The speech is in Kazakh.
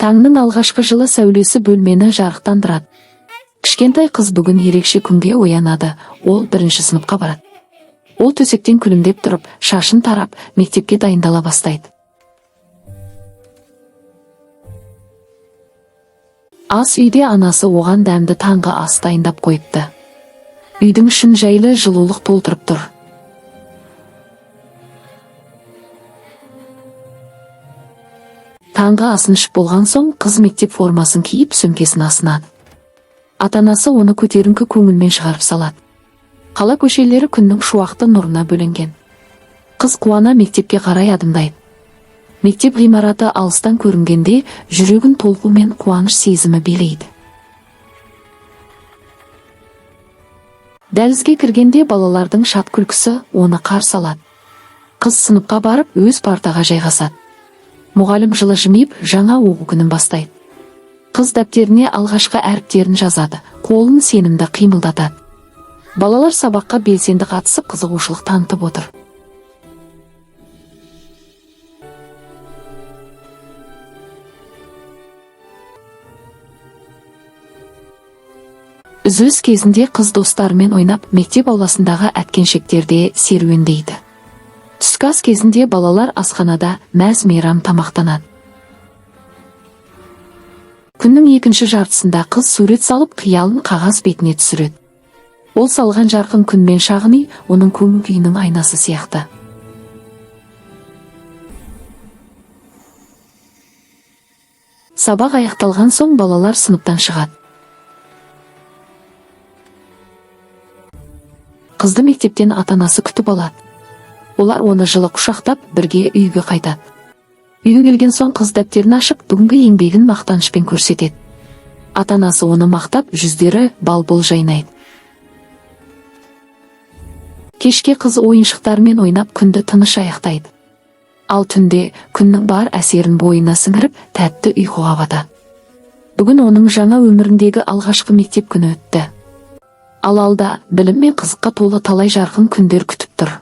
Таңның алғашқы жылы сәулесі бөлмені жарықтандырады. Кішкентай қыз бүгін ерекше күнге оянады. Ол 1-ші сыныпқа барады. Ол төсектен күлімдеп тұрып, шашын тарап, мектепке дайындала бастайды. Ас үйде анасы оған дәмді таңғы ас дайындап қойыпты. Үйдің ішін жайлы жылулық толтырып тұр. Таңғы асын ішіп болған соң қыз мектеп формасын киіп сөмкесін асынады. Ата-анасы оны көтеріңкі көңілмен шығарып салады. Қала көшелері күннің шуақты нұрына бөленген. Қыз қуана мектепке қарай адымдайды. Мектеп ғимараты алыстан көрінгенде жүрегін толқу мен қуаныш сезімі билейді. Дәлізге кіргенде балалардың шат күлкісі оны қарсы алады. Қыз сыныпқа барып өз партаға жайғасады. Мұғалім жылы жымиып жаңа оқу күнін бастайды. Қыз дәптеріне алғашқы әріптерін жазады, қолын сенімді қимылдатады. Балалар сабаққа белсенді қатысып қызығушылық танытып отыр. Үзіліс кезінде қыз достарымен ойнап, мектеп ауласындағы әткеншектерде серуендейді. Түскі ас кезінде балалар асханада мәз-мейрам тамақтанады. Күннің екінші жартысында қыз сурет салып, қиялын қағаз бетіне түсіреді. Ол салған жарқын күн мен шағын үй оның көңіл күйінің айнасы сияқты. Сабақ аяқталған соң балалар сыныптан шығады. Қызды мектептен ата-анасы күтіп алады. Олар оны жылы құшақтап, бірге үйге қайтады. Үйге келген соң қыз дәптерін ашып, бүгінгі еңбегін мақтанышпен көрсетеді. Ата-анасы оны мақтап, жүздері бал-бұл жайнайды. Кешке қыз ойыншықтармен ойнап күнді тыныш аяқтайды. Ал түнде күннің бар әсерін бойына сіңіріп, тәтті ұйқыға батады. Бүгін оның жаңа өміріндегі алғашқы мектеп күні өтті. Ал алда білім мен қызыққа толы талай жарқын күндер күтіп тұр.